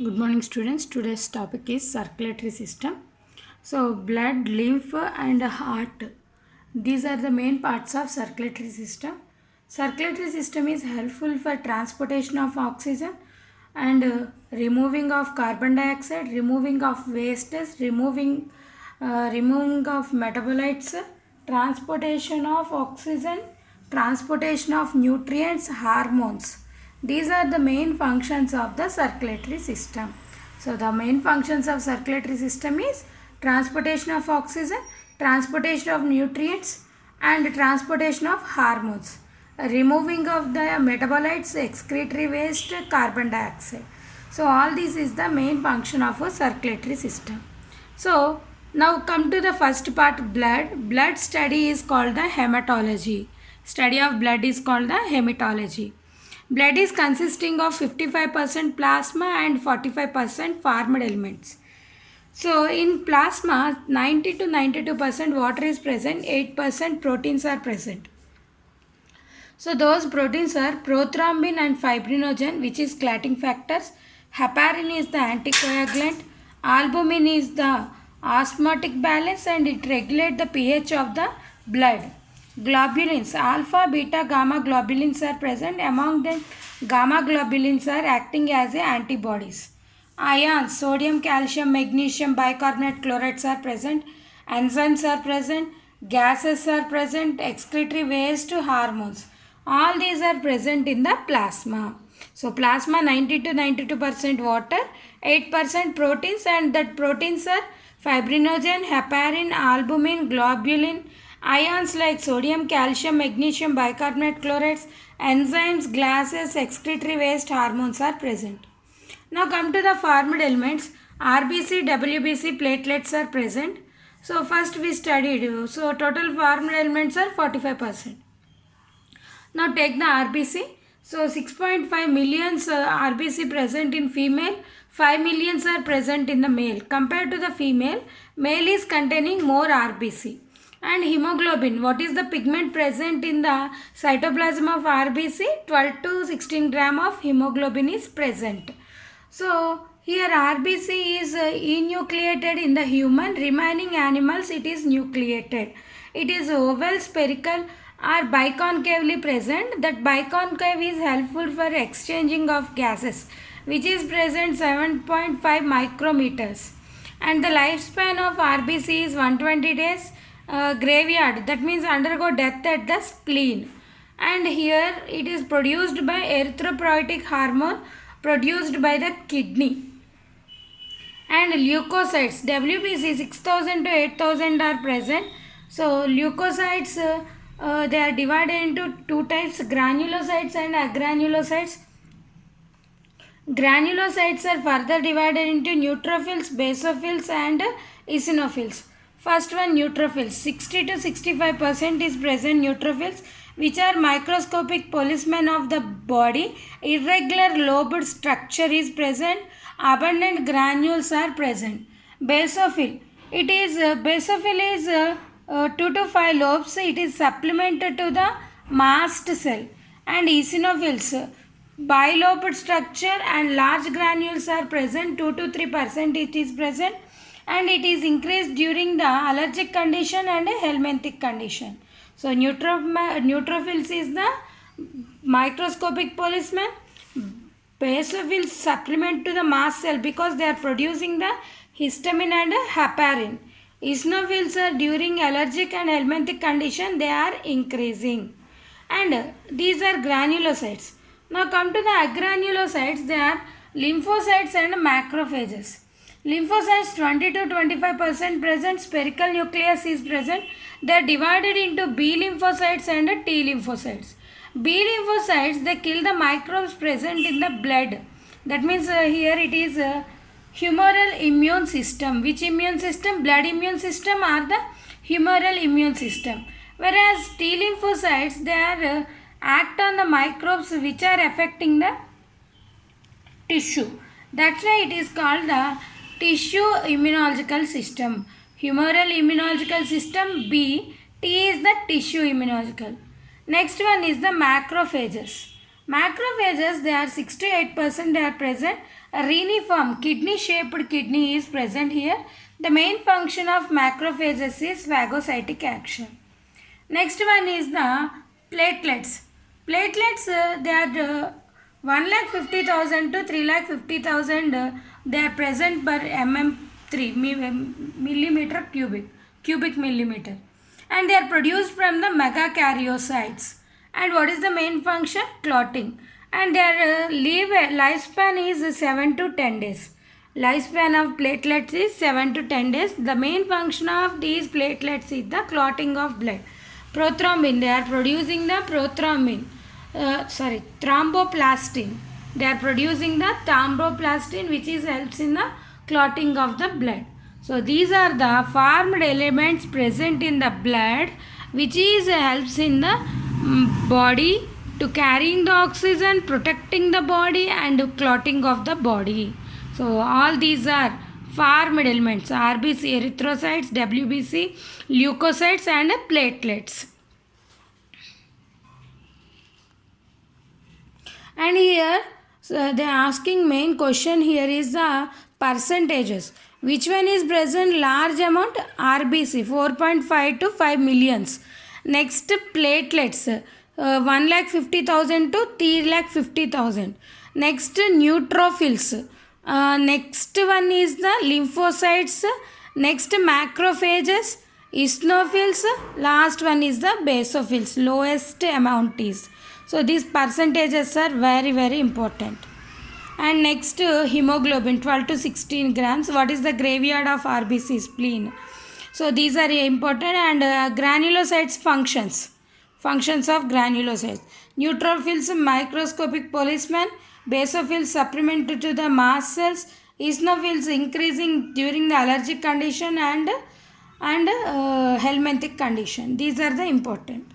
Good morning students. Today's topic is circulatory system. So blood, lymph and heart. These are the main parts of circulatory system. Circulatory system is helpful for transportation of oxygen and removing of carbon dioxide, removing of wastes, removing of metabolites, transportation of oxygen, transportation of nutrients, hormones. These are the main functions of the circulatory system. So the main functions of circulatory system is transportation of oxygen, transportation of nutrients and transportation of hormones, removing of the metabolites, excretory waste, carbon dioxide. So all this is the main function of a circulatory system. So now come to the first part, blood. Blood study is called the hematology. Study of blood is called the hematology. Blood is consisting of 55% plasma and 45% formed elements. So in plasma, 90 to 92% water is present, 8% proteins are present. So those proteins are prothrombin and fibrinogen, which is clotting factors. Heparin is the anticoagulant. Albumin is the osmotic balance and it regulates the pH of the blood. Globulins, alpha, beta, gamma globulins are present. Among them, gamma globulins are acting as antibodies. Ions, sodium, calcium, magnesium, bicarbonate, chlorides are present. Enzymes are present. Gases are present. Excretory waste, hormones. All these are present in the plasma. So plasma 90 to 92% water, 8% proteins, and that proteins are fibrinogen, heparin, albumin, globulin. Ions like sodium, calcium, magnesium, bicarbonate, chlorides, enzymes, gases, excretory waste, hormones are present. Now come to the formed elements. RBC, WBC, platelets are present. So first we studied. So total formed elements are 45%. Now take the RBC. So 6.5 millions RBC present in female, 5 millions are present in the male. Compared to the female, male is containing more RBC. And hemoglobin, what is the pigment present in the cytoplasm of RBC? 12 to 16 gram of hemoglobin is present. So here RBC is enucleated in the human, remaining animals it is nucleated. It is oval, spherical or biconcavely present. That biconcave is helpful for exchanging of gases, which is present 7.5 micrometers. And the lifespan of RBC is 120 days. Graveyard, that means undergo death at the spleen. And here it is produced by erythropoietic hormone produced by the kidney. And leukocytes, WBC 6000 to 8000 are present. So leukocytes, they are divided into two types, granulocytes and agranulocytes. Granulocytes are further divided into neutrophils, basophils and eosinophils. First one, neutrophils. 60 to 65% is present neutrophils, which are microscopic policemen of the body. Irregular lobed structure is present. Abundant granules are present. Basophil. It is basophil is 2 to 5 lobes. It is supplemented to the mast cell. And eosinophils, bilobed structure and large granules are present. 2 to 3% it is present. And it is increased during the allergic condition and a helminthic condition. So neutrophils is the microscopic policeman. Basophils supplement to the mast cell because they are producing the histamine and heparin. Eosinophils are during allergic and helminthic condition, they are increasing. And these are granulocytes. Now come to the agranulocytes, they are lymphocytes and macrophages. Lymphocytes 20 to 25% present, spherical nucleus is present. They are divided into B lymphocytes and T lymphocytes. B lymphocytes, they kill the microbes present in the blood. That means here it is humoral immune system. Which immune system? Blood immune system or the humoral immune system. Whereas T lymphocytes, they are act on the microbes which are affecting the tissue. That's why it is called the tissue immunological system. Humoral immunological system B. T is the tissue immunological. Next one is the macrophages. Macrophages, they are 6 to 8% they are present. A reniform kidney shaped kidney is present here. The main function of macrophages is phagocytic action. Next one is the platelets. Platelets, they are 1,50,000 to 3,50,000 they are present per mm3 millimeter cubic millimeter, and they are produced from the megakaryocytes. And what is the main function? Clotting. And their lifespan is 7 to 10 days. Lifespan of platelets is 7 to 10 days. The main function of these platelets is the clotting of blood. Prothrombin, they are producing the thromboplastin. They are producing the thromboplastin, which is helps in the clotting of the blood. So these are the formed elements present in the blood, which is helps in the body to carrying the oxygen, protecting the body, and clotting of the body. So all these are formed elements: RBC, erythrocytes, WBC, leukocytes, and platelets. And here they are asking main question here is the percentages. Which one is present large amount? RBC 4.5 to 5 millions. Next platelets 1,50,000 to 3,50,000. Next neutrophils. Next one is the lymphocytes. Next macrophages, eosinophils. Last one is the basophils. Lowest amount is. So these percentages are very very important. And next hemoglobin 12 to 16 grams. What is the graveyard of RBC? Spleen. So these are important. And granulocytes functions of granulocytes. Neutrophils microscopic policemen. Basophils supplement to the mast cells. Eosinophils increasing during the allergic condition and helminthic condition. These are the important.